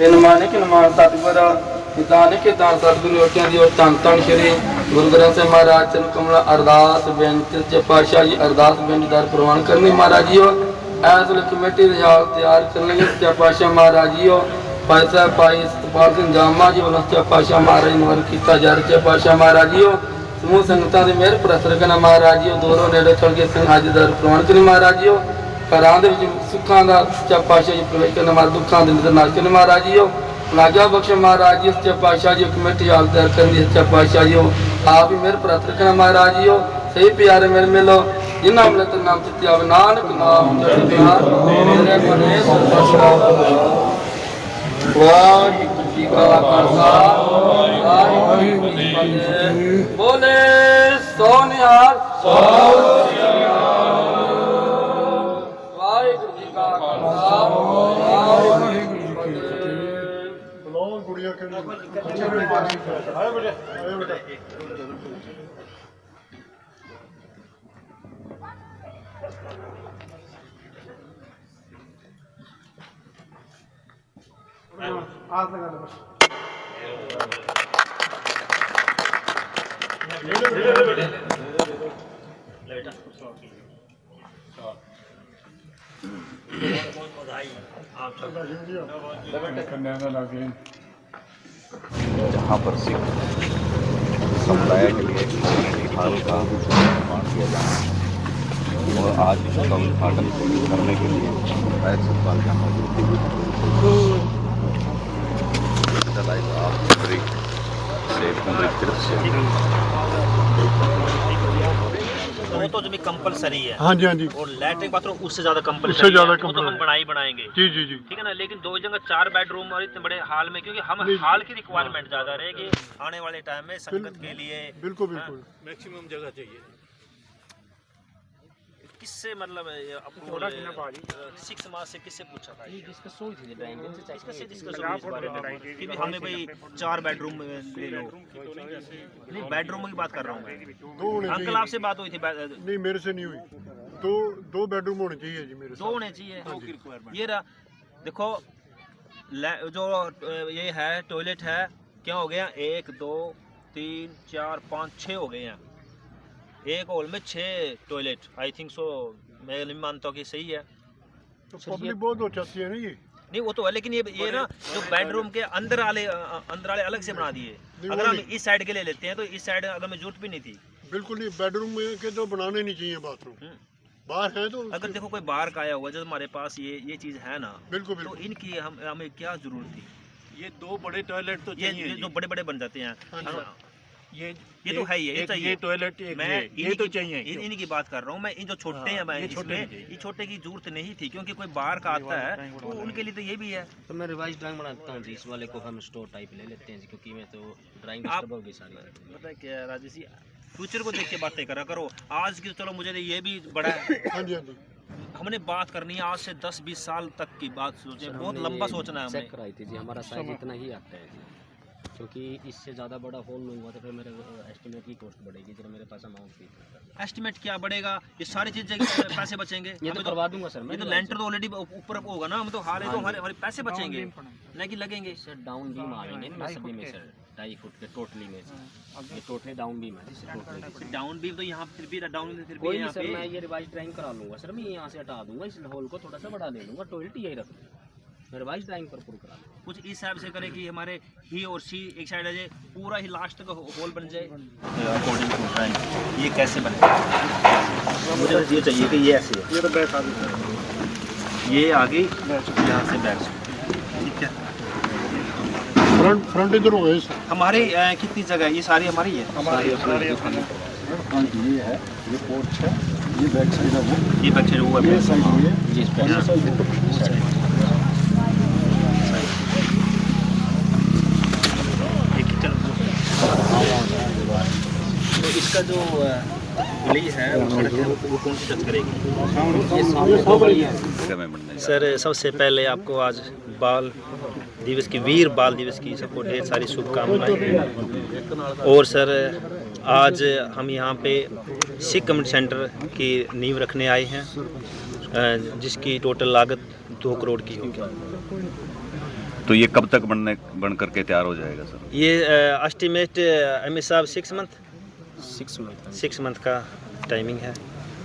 ਨਿਮਾਣੇ ਕਿ ਨਿਮਾਣ ਸਤਿਗੁਰ ਨਿਦਾਨ ਕੇ ਦਾਨ ਸਤਿਗੁਰੂ ਓਟਿਆਂ ਦੀ ਉਹ ਧੰਨ ਧੰਨ ਸ਼੍ਰੀ ਗੁਰੂ ਗ੍ਰੰਥ ਸਾਹਿਬ ਮਹਾਰਾਜ ਚਰਨ ਕਮਲਾ ਅਰਦਾਸ ਬੇਨਤੀ ਚ ਪਾਤਸ਼ਾਹ ਜੀ ਅਰਦਾਸ ਬੇਨਤੀ ਦਰ ਪ੍ਰਵਾਨ ਕਰਨੀ ਮਹਾਰਾਜ ਜੀਓ ਐਸ ਵੇਲੇ ਕਮੇਟੀ ਦੇ ਹਾਲ ਤਿਆਰ ਕਰਨ ਲਈ ਸੱਚਾ ਪਾਤਸ਼ਾਹ ਮਹਾਰਾਜ ਜੀਓ ਭਾਈ ਸਾਹਿਬ ਭਾਈ ਸਤਪਾਲ ਸਿੰਘ ਜਾਮਾ ਜੀ ਵੱਲੋਂ ਸੱਚਾ ਪਾਤਸ਼ਾਹ ਮਹਾਰਾਜ ਨੂੰ ਕੀਤਾ ਜਾ ਰਿਹਾ ਸੱਚਾ ਪਾਤਸ਼ਾਹ ਮਹਾਰਾਜ ਜੀਓ ਸਮੂਹ ਸੰਗਤਾਂ ਦੇ ਮਿਹਰ ਪ੍ਰਸਰ ਕਰਨਾ ਮਹਾਰਾਜ ਜੀਓ ਦੂਰੋਂ ਨੇੜੇ ਚਲ ਕੇ ਸਿੰਘ ਹਾਜ਼ਰ ਦਰ ਪ੍ਰਵਾਨ ਕਰਨੀ ਮਹਾਰਾਜ ਜੀਓ ਘਰਾਂ ਦੇ ਵਿੱਚ ਸੁੱਖਾਂ ਦਾ ਸੱਚਾ ਪਾਤਸ਼ਾਹ ਜੀ ਪ੍ਰਵੇਸ਼ ਕਰਨ ਮਾਰ ਦੁੱਖਾਂ ਦੇ ਨਿਦਰ ਨਾਸ਼ ਕਰਨ ਮਹਾਰਾਜ ਜੀਓ लाजा बख्श महाराज जी सच्चा पातशाह जी कमेटी हाल तैयार कर दी सच्चा पातशाह जी आप ही मेरे प्रार्थना करना महाराज जी सही प्यारे मेरे मिलो जिन्ना मिले तो नाम चित्ती आवे नानक नाम चढ़ी प्यार मेरे मने वाहिगुरू जी का खालसा वाहिगुरू जी की फतेह बोले सो निहाल वाहिगुरू जी का खालसा वाहिगुरू जी की फतेह गुड़िया के आए बेटे आए बेटा आज लगा दो जहाँ पर सिख समुदाय के लिए हाल का निर्माण किया जाना है और आज इसका उद्घाटन करने के लिए शायद सतपाल का वो तो जो भी कंपलसरी है। हाँ जी हाँ जी और लैट्रिन बाथरूम उससे ज्यादा कंपलसरी उससे ज्यादा है। वो तो हम बनाएंगे जी जी जी ठीक है ना। लेकिन दो जगह 4 बेडरूम और इतने बड़े हाल में क्योंकि हम हाल की रिक्वायरमेंट ज्यादा रहेगी आने वाले टाइम में संगत के लिए बिल्कुल बिल्कुल मैक्सिमम जगह चाहिए। किससे मतलब आपको 6 माह से किससे पूछा था डिस्कस हुई थी कि हमें भाई 4 बेडरूम ले लो। नहीं बेडरूम की बात कर रहा हूँ अंकल आपसे बात हुई थी नहीं मेरे से नहीं हुई दो बेडरूम होने चाहिए जी मेरे 2 होने चाहिए। ये रहा देखो जो ये है टॉयलेट है क्या हो गया 1 2 3 4 5 6 हो गए हैं। एक हॉल में 6 टॉयलेट आई थिंक सो मैं नहीं मानता कि सही है। तो पब्लिक बहुत हो जाती है ना ये नहीं वो तो है लेकिन ये ना जो बेडरूम के अंदर वाले अलग से बना दिए। अगर हम इस साइड के ले लेते हैं तो इस साइड अगर में जरूरत भी नहीं थी। बिल्कुल नहीं बेडरूम में के तो बनाने नहीं चाहिए बाथरूम बाहर है तो अगर देखो कोई बाहर का आया हुआ जो हमारे पास ये चीज है ना बिल्कुल तो इनकी हमें क्या जरूरत थी। ये 2 बड़े टॉयलेट तो ये जो बड़े बड़े बन जाते हैं ये तो है ये टॉयलेट मैं ये तो चाहिए इन्हीं की बात कर रहा हूँ मैं। इन जो छोटे हैं मैं ये छोटे की जरूरत नहीं थी क्योंकि कोई बाहर का आता है तो उनके लिए तो ये भी है। तो मैं रिवाइज ड्राइंग बनाता हूँ जी इस वाले को हम स्टोर टाइप ले लेते हैं जी क्योंकि मैं तो ड्राइंग डिस्टर्ब होगी सारी। पता है क्या राजेश जी फ्यूचर को देख के बातें करा करो। आज की चलो मुझे ये भी बड़ा है हाँ जी हाँ जी हमने बात करनी है आज से 10-20 साल तक की बात सोचे बहुत लंबा सोचना है चेक कराई थी जी हमारा साइज इतना ही आता है जी क्योंकि इससे ज़्यादा बड़ा हॉल लूँगा तो फिर मेरे एस्टिमेट की कॉस्ट बढ़ेगी जब मेरे पास अमाउंट भी एस्टिमेट क्या बढ़ेगा ये सारी चीज़ें पैसे बचेंगे। ये तो करवा दूंगा सर ये मैं तो लेंटर तो ऑलरेडी ऊपर होगा ना हम तो हमारे पैसे बचेंगे लेकिन लगेंगे सर डाउन बीम आएंगे ना सभी में सर 2.5 फुट के टोटली में ये टोटली डाउन बीम है। डाउन बीम तो यहाँ फिर भी डाउन बीम फिर कोई भी नहीं सर मैं ये रिवाइज ड्राइंग करा लूँगा सर मैं यहाँ से हटा दूंगा इस हॉल को थोड़ा सा बढ़ा ले लूँगा टॉयलेट यही रख दूँगा मैं रिवाइज ड्राइंग पर पूरा करा लूँगा। कुछ इस हिसाब से करें कि हमारे ही और सी एक साइड आ जाए पूरा ही लास्ट तक हॉल बन जाए अकॉर्डिंग टू ड्राइंग। ये कैसे बने मुझे ये चाहिए कि ये ऐसे है ये तो बैक आ गई ये आगे यहाँ से बैक ठीक है। फ्रंट इधर हो गए हमारे कितनी जगह है ये सारी हमारी है ये है ये पोर्च है ये बैक साइड है वो ये बैक साइड वो ये साइड है तो इसका जो गली है वो सड़क है वो कौन सी टच करेगी। सर सबसे पहले आपको आज बाल दिवस की वीर बाल दिवस की सबको ढेर सारी शुभकामनाएं। और सर आज हम यहाँ पे सिख कम्युनिटी सेंटर की नींव रखने आए हैं जिसकी टोटल लागत 2 करोड़ की होगी। तो ये कब तक बन करके तैयार हो जाएगा सर? ये एस्टिमेट एम साहब 6 मंथ 6 मंथ का टाइमिंग है,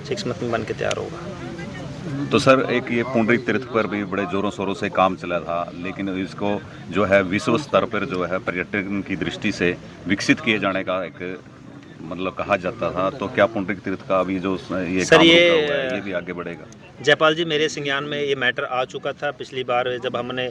6 मंथ में बन के तैयार होगा। तो सर एक ये पुंडरीक तीर्थ पर भी बड़े जोरों शोरों से काम चला था, लेकिन इसको जो है विश्व स्तर पर जो है पर्यटन की दृष्टि से विकसित किए जाने का एक मतलब कहा जाता था, तो क्या पुंडरीक तीर्थ का अभी जो ये सर काम ये रुका हुआ है, ये भी आगे बढ़ेगा? जयपाल जी, मेरे संज्ञान में ये मैटर आ चुका था पिछली बार जब हमने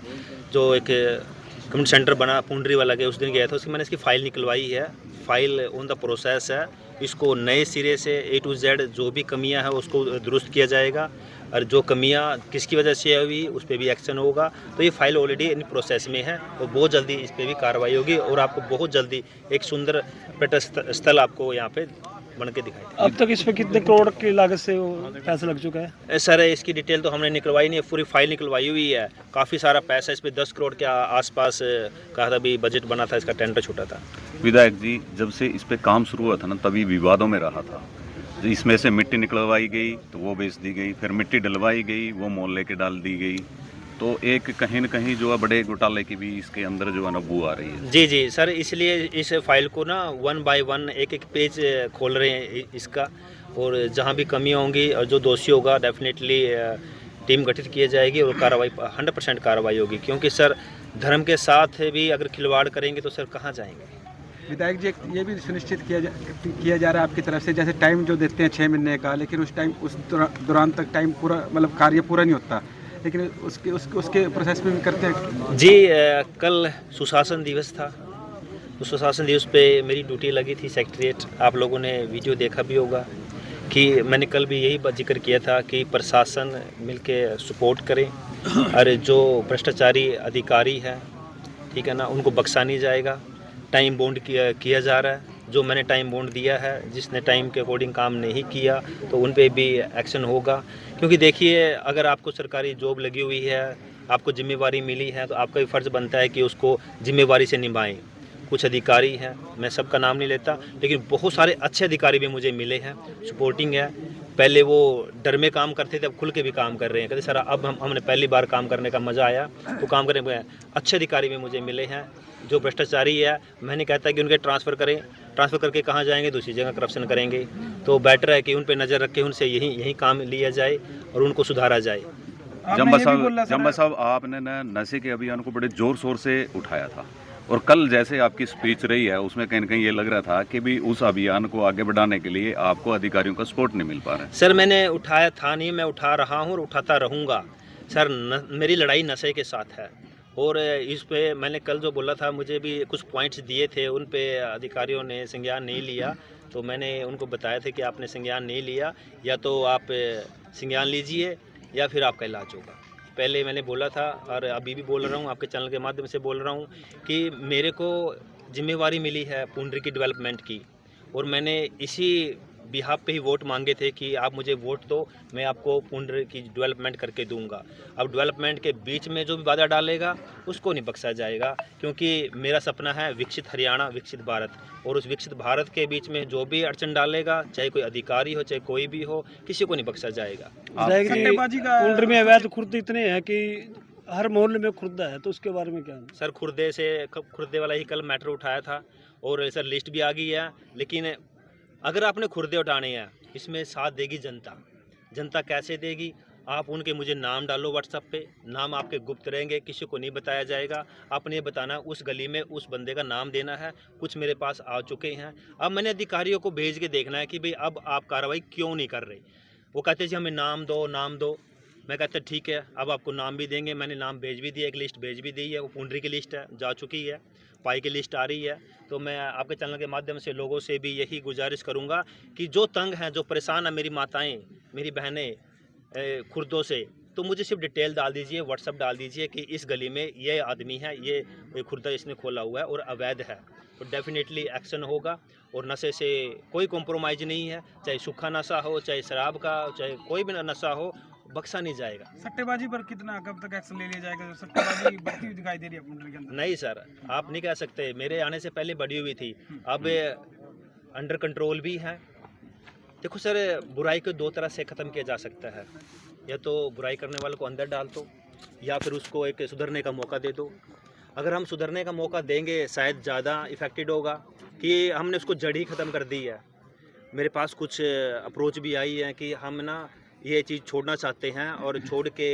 जो एक कम्युनिटी सेंटर बना पुंडरी वाला के उस दिन गया था, उसकी मैंने इसकी फ़ाइल निकलवाई है, फ़ाइल ऑन द प्रोसेस है। इसको नए सिरे से A to Z जो भी कमियां हैं उसको दुरुस्त किया जाएगा, और जो कमियां किसकी वजह से हुई उस पर भी एक्शन होगा। तो ये फाइल ऑलरेडी इन प्रोसेस में है और बहुत जल्दी इस पर भी कार्रवाई होगी और आपको बहुत जल्दी एक सुंदर पर्यटन स्थल आपको यहाँ पे बन के दिखाई देगा। अब तक इस पे कितने करोड़ की लागत से वो पैसा लग चुका है? सर इसकी डिटेल तो हमने निकलवाई नहीं है, पूरी फाइल निकलवाई हुई है। काफ़ी सारा पैसा इस पर 10 करोड़ के आसपास कहा था, भी बजट बना था, इसका टेंडर छूटा था। विधायक जी, जब से इस पे काम शुरू हुआ था ना, तभी विवादों में रहा था। इसमें से मिट्टी निकलवाई गई तो वो बेच दी गई, फिर मिट्टी डलवाई गई वो मोहल्ले के डाल दी गई, तो एक कहीं न कहीं जो है बड़े घोटाले की भी इसके अंदर जो है ना बू आ रही है। जी जी सर, इसलिए इस फाइल को ना 1 by 1 एक एक पेज खोल रहे हैं इसका, और जहां भी कमी होंगी और जो दोषी होगा डेफिनेटली टीम गठित की जाएगी और कार्रवाई 100% कार्रवाई होगी, क्योंकि सर धर्म के साथ भी अगर खिलवाड़ करेंगे तो सर कहाँ जाएंगे। विधायक जी, ये भी सुनिश्चित किया जा रहा है आपकी तरफ से, जैसे टाइम जो देते हैं 6 महीने का, लेकिन उस दौरान तक टाइम पूरा मतलब कार्य पूरा नहीं होता, लेकिन उसके प्रोसेस में भी करते हैं। जी कल सुशासन दिवस था, तो सुशासन दिवस पे मेरी ड्यूटी लगी थी सेक्रेटरीट। आप लोगों ने वीडियो देखा भी होगा कि मैंने कल भी यही जिक्र किया था कि प्रशासन मिलके सपोर्ट करें, और जो भ्रष्टाचारी अधिकारी है, ठीक है ना, उनको बख्शा नहीं जाएगा। टाइम बॉन्ड किया जा रहा है, जो मैंने टाइम बॉन्ड दिया है, जिसने टाइम के अकॉर्डिंग काम नहीं किया तो उन पे भी एक्शन होगा। क्योंकि देखिए, अगर आपको सरकारी जॉब लगी हुई है, आपको जिम्मेवारी मिली है, तो आपका भी फ़र्ज़ बनता है कि उसको जिम्मेवारी से निभाएं। कुछ अधिकारी हैं, मैं सबका नाम नहीं लेता, लेकिन बहुत सारे अच्छे अधिकारी भी मुझे मिले हैं, सपोर्टिंग है। पहले वो डर में काम करते थे, अब खुल के भी काम कर रहे हैं। कहते सर अब हमने पहली बार काम करने का मज़ा आया, तो काम करने में अच्छे अधिकारी भी मुझे मिले हैं। जो भ्रष्टाचारी है, मैं नहीं कहता कि उनके ट्रांसफ़र करें, ट्रांसफ़र करके कहाँ जाएंगे, दूसरी जगह करप्शन करेंगे, तो बेटर है कि उन पर नज़र रख के उनसे यही काम लिया जाए और उनको सुधारा जाए। जम्बा साहब, आपने ना नशे के अभियान को बड़े जोर शोर से उठाया था, और कल जैसे आपकी स्पीच रही है उसमें कहीं न कहीं ये लग रहा था कि भी उस अभियान को आगे बढ़ाने के लिए आपको अधिकारियों का सपोर्ट नहीं मिल पा रहा है। सर मैंने उठाया था नहीं, मैं उठा रहा हूँ और उठाता रहूँगा। सर मेरी लड़ाई नशे के साथ है, और इस पे मैंने कल जो बोला था, मुझे भी कुछ पॉइंट्स दिए थे, उन पे अधिकारियों ने संज्ञान नहीं लिया। तो मैंने उनको बताया था कि आपने संज्ञान नहीं लिया, या तो आप संज्ञान लीजिए या फिर आपका इलाज होगा। पहले मैंने बोला था और अभी भी बोल रहा हूँ, आपके चैनल के माध्यम से बोल रहा हूँ कि मेरे को जिम्मेवारी मिली है पुंडरी की डेवलपमेंट की, और मैंने इसी बिहाफ पे ही वोट मांगे थे कि आप मुझे वोट दो, मैं आपको पुंडरी की डेवलपमेंट करके दूंगा। अब डेवलपमेंट के बीच में जो भी बाधा डालेगा उसको नहीं बख्शा जाएगा, क्योंकि मेरा सपना है विकसित हरियाणा, विकसित भारत, और उस विकसित भारत के बीच में जो भी अड़चन डालेगा, चाहे कोई अधिकारी हो चाहे कोई भी हो, किसी को नहीं बख्शा जाएगा। पुंडरी में अवैध खुर्द इतने हैं कि हर मोहल्ले में खुर्दा है, तो उसके बारे में क्या? सर खुर्दे वाला ही कल मैटर उठाया था, और सर लिस्ट भी आ गई है। लेकिन अगर आपने खुर्दे उठाने हैं, इसमें साथ देगी जनता। जनता कैसे देगी? आप उनके मुझे नाम डालो व्हाट्सएप पे, नाम आपके गुप्त रहेंगे, किसी को नहीं बताया जाएगा। आपने ये बताना उस गली में उस बंदे का नाम देना है। कुछ मेरे पास आ चुके हैं, अब मैंने अधिकारियों को भेज के देखना है कि भाई अब आप कार्रवाई क्यों नहीं कर रहे। वो कहते जी हमें नाम दो, नाम दो। मैं कहता ठीक है, अब आपको नाम भी देंगे। मैंने नाम भेज भी दिया, एक लिस्ट भेज भी दी है, वो पुंडरी की लिस्ट है, जा चुकी है, पाई की लिस्ट आ रही है। तो मैं आपके चैनल के माध्यम से लोगों से भी यही गुजारिश करूंगा कि जो तंग हैं, जो परेशान हैं, मेरी माताएं, मेरी बहनें खुर्दों से, तो मुझे सिर्फ डिटेल डाल दीजिए, व्हाट्सअप डाल दीजिए कि इस गली में ये आदमी है, ये खुर्दा इसने खोला हुआ है और अवैध है, तो डेफिनेटली एक्शन होगा। और नशे से कोई कॉम्प्रोमाइज़ नहीं है, चाहे सूखा नशा हो, चाहे शराब का, चाहे कोई भी नशा हो, बख्शा नहीं जाएगा। सट्टेबाजी पर कितना कब तक एक्शन ले लिया जाएगा? जो सट्टेबाजी बढ़ती हुई दिखाई दे रही है पुंडरी के अंदर। नहीं सर, आप नहीं कह सकते, मेरे आने से पहले बढ़ी हुई थी, अब अंडर कंट्रोल भी है। देखो सर, बुराई को दो तरह से ख़त्म किया जा सकता है, या तो बुराई करने वाले को अंदर डाल दो, या फिर उसको एक सुधरने का मौका दे दो। अगर हम सुधरने का मौका देंगे शायद ज़्यादा इफ़ेक्टेड होगा कि हमने उसको जड़ ही ख़त्म कर दी है। मेरे पास कुछ अप्रोच भी आई है कि हम ना ये चीज़ छोड़ना चाहते हैं और छोड़ के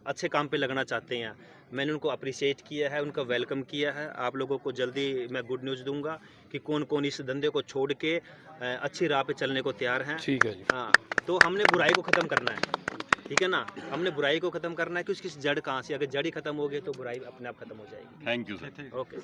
अच्छे काम पे लगना चाहते हैं। मैंने उनको अप्रिशिएट किया है, उनका वेलकम किया है। आप लोगों को जल्दी मैं गुड न्यूज़ दूंगा कि कौन कौन इस धंधे को छोड़ के अच्छी राह पे चलने को तैयार हैं। ठीक है जी। हाँ, तो हमने बुराई को ख़त्म करना है, ठीक है ना। हमने बुराई को ख़त्म करना है कि उसकी जड़ कहाँ से, अगर जड़ ही ख़त्म हो गई तो बुराई अपने आप ख़त्म हो जाएगी। Thank you sir. Okay sir.